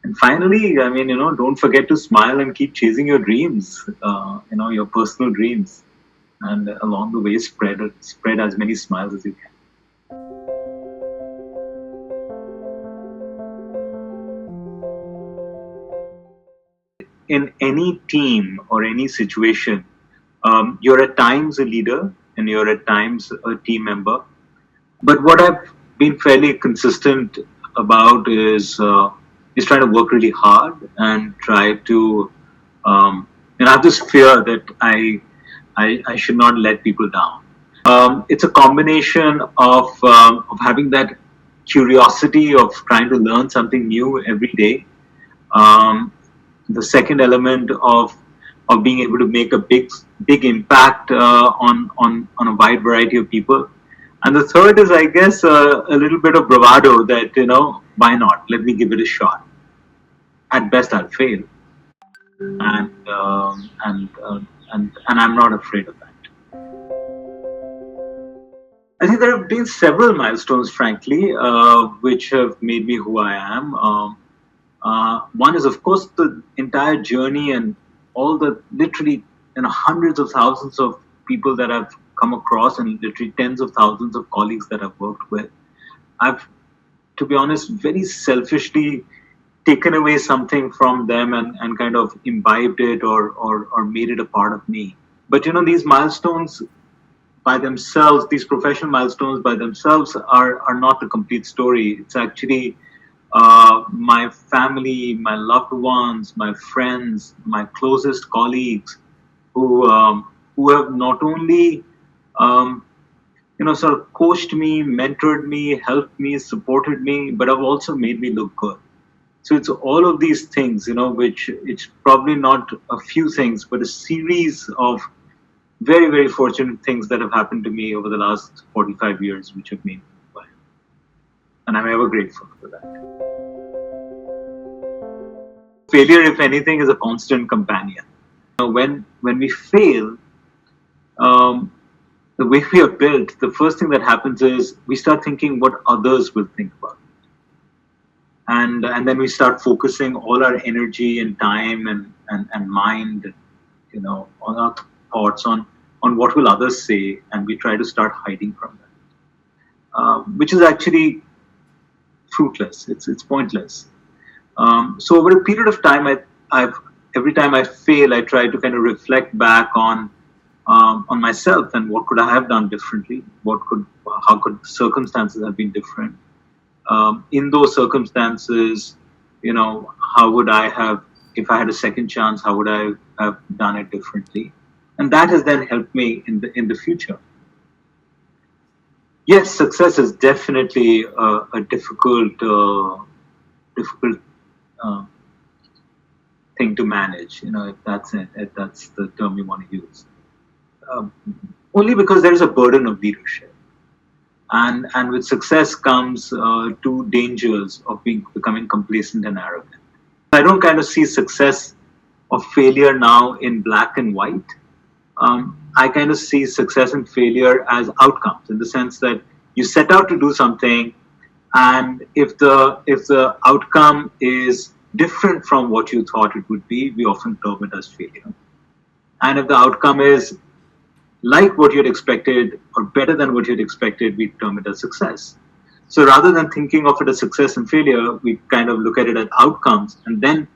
And finally, I mean, don't forget to smile and keep chasing your dreams, your personal dreams. And along the way, spread as many smiles as you can. In any team or any situation, you're at times a leader and you're at times a team member. But what I've been fairly consistent about is trying to work really hard and try to, I have this fear that I should not let people down. It's a combination of having that curiosity of trying to learn something new every day. Um, the second element of being able to make a big impact on a wide variety of people, and the third is, I guess, a little bit of bravado that why not? Let me give it a shot. At best, I'll fail, and and I'm not afraid of that. I think there have been several milestones, frankly, which have made me who I am. One is, of course, the entire journey and all the literally hundreds of thousands of people that I've come across and literally tens of thousands of colleagues that I've worked with. I've, to be honest, very selfishly taken away something from them and kind of imbibed it or made it a part of me. But these milestones by themselves, these professional milestones by themselves are not the complete story. It's actually my family, my loved ones, my friends, my closest colleagues who have not only sort of coached me, mentored me, helped me, supported me, but have also made me look good. So it's all of these things, which it's probably not a few things, but a series of very, very fortunate things that have happened to me over the last 45 years, which have made me who I am. And I'm ever grateful for that. Failure, if anything, is a constant companion. When we fail, the way we are built, the first thing that happens is we start thinking what others will think about it. And then we start focusing all our energy and time and mind, all our thoughts on what will others say, and we try to start hiding from that, which is actually fruitless. It's pointless. So over a period of time, every time I fail, I try to kind of reflect back on myself and what could I have done differently. How could circumstances have been different? In those circumstances, how would I have, if I had a second chance, how would I have done it differently? And that has then helped me in the future. Yes, success is definitely a difficult thing to manage. If that's the term you want to use. Only because there is a burden of leadership. And with success comes two dangers of becoming complacent and arrogant. I don't kind of see success or failure now in black and white. I kind of see success and failure as outcomes, in the sense that you set out to do something, and if the outcome is different from what you thought it would be, we often term it as failure. And if the outcome is like what you'd expected or better than what you'd expected, we term it as success. So rather than thinking of it as success and failure, we kind of look at it as outcomes. And then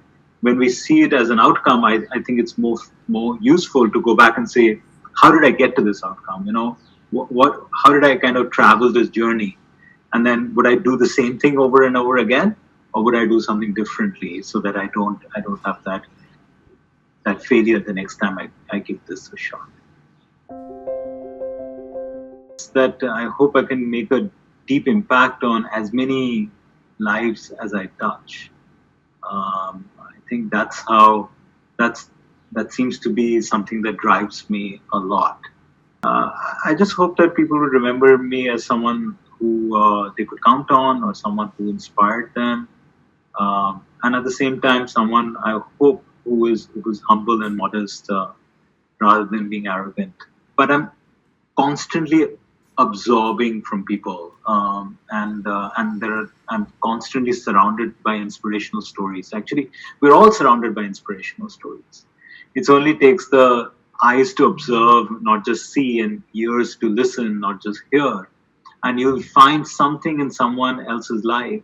when we see it as an outcome, I think it's more useful to go back and say, how did I get to this outcome? How did I kind of travel this journey? And then would I do the same thing over and over again? Or would I do something differently so that I don't have that failure the next time I give this a shot? That I hope I can make a deep impact on as many lives as I touch. I think that seems to be something that drives me a lot. I just hope that people will remember me as someone who they could count on, or someone who inspired them, and at the same time, someone I hope who's humble and modest, rather than being arrogant. But I'm constantly absorbing from people, and I'm constantly surrounded by inspirational stories. Actually, we're all surrounded by inspirational stories. It only takes the eyes to observe, not just see, and ears to listen, not just hear. And you'll find something in someone else's life,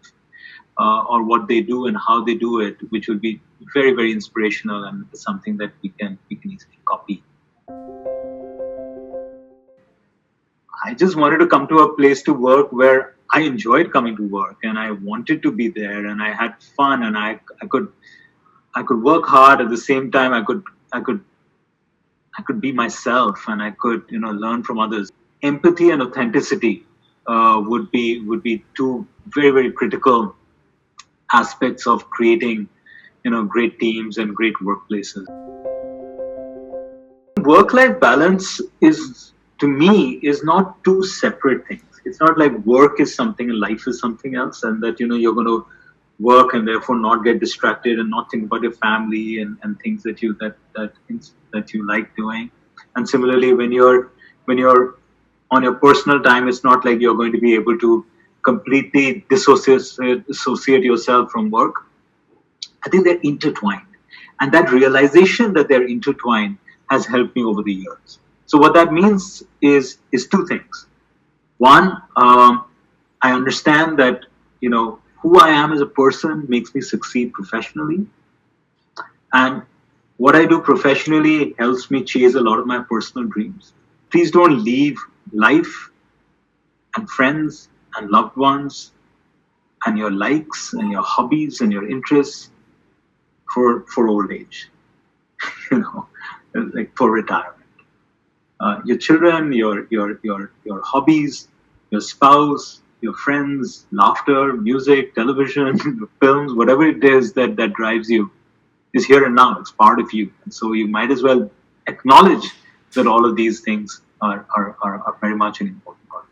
or what they do and how they do it, which will be very, very inspirational and something that we can easily copy. I just wanted to come to a place to work where I enjoyed coming to work and I wanted to be there and I had fun and I could work hard at the same time. I could be myself and I could learn from others. Empathy and authenticity would be two very, very critical aspects of creating great teams and great workplaces. Work-life balance is, to me, is not two separate things. It's not like work is something and life is something else, and that you're going to work and therefore not get distracted and not think about your family and things that you like doing. And similarly, when you're on your personal time, it's not like you're going to be able to completely dissociate yourself from work. I think they're intertwined, and that realization that they're intertwined has helped me over the years. So what that means is two things. One, I understand that who I am as a person makes me succeed professionally, and what I do professionally helps me chase a lot of my personal dreams. Please don't leave life and friends and loved ones and your likes and your hobbies and your interests for old age, like for retirement. Your children, your hobbies, your spouse, your friends, laughter, music, television, films, whatever it is that drives you is here and now. It's part of you. And so you might as well acknowledge that all of these things are very much an important part.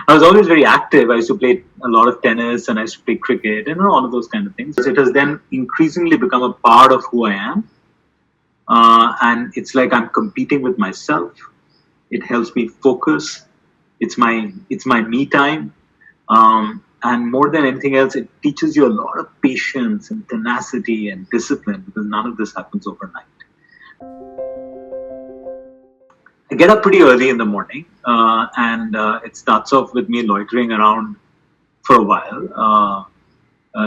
I was always very active. I used to play a lot of tennis and I used to play cricket and all of those kind of things. It has then increasingly become a part of who I am. And it's like I'm competing with myself. It helps me focus. It's my me time. And more than anything else, it teaches you a lot of patience and tenacity and discipline, because none of this happens overnight. I get up pretty early in the morning, and it starts off with me loitering around for a while,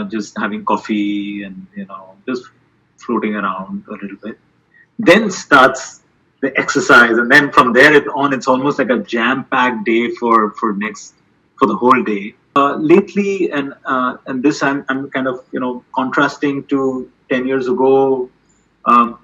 just having coffee and just floating around a little bit. Then starts the exercise, and then from there it's almost like a jam-packed day for the whole day. Lately, and this I'm kind of contrasting to 10 years ago. I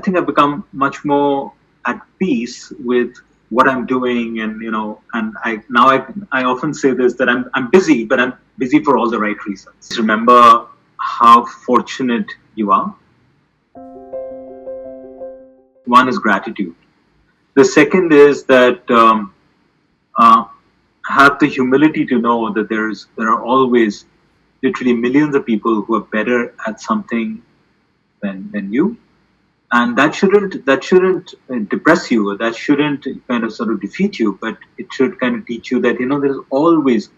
think I've become much more at peace with what I'm doing, and I often say this, that I'm busy, but I'm busy for all the right reasons. Remember how fortunate you are. One is gratitude. The second is that have the humility to know that there are always literally millions of people who are better at something than you, and that shouldn't depress you, or that shouldn't kind of sort of defeat you, but it should kind of teach you that there's always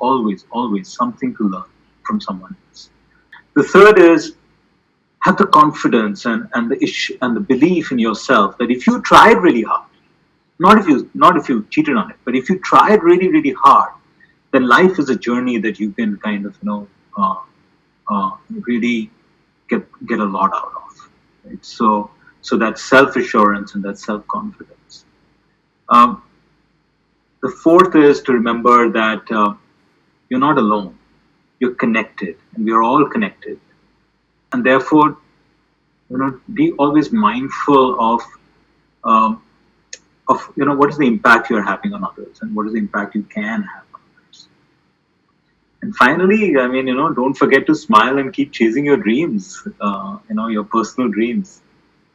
something to learn from someone else. The third is have the confidence and the belief in yourself that if you tried really hard, not if you cheated on it, but if you tried really, really hard, then life is a journey that you can kind of really get a lot out of. Right? So that self-assurance and that self-confidence. The fourth is to remember that you're not alone. You're connected, and we are all connected. And therefore, be always mindful of what is the impact you're having on others, and what is the impact you can have on others. And finally, don't forget to smile and keep chasing your dreams, your personal dreams,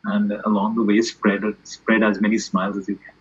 and along the way spread as many smiles as you can.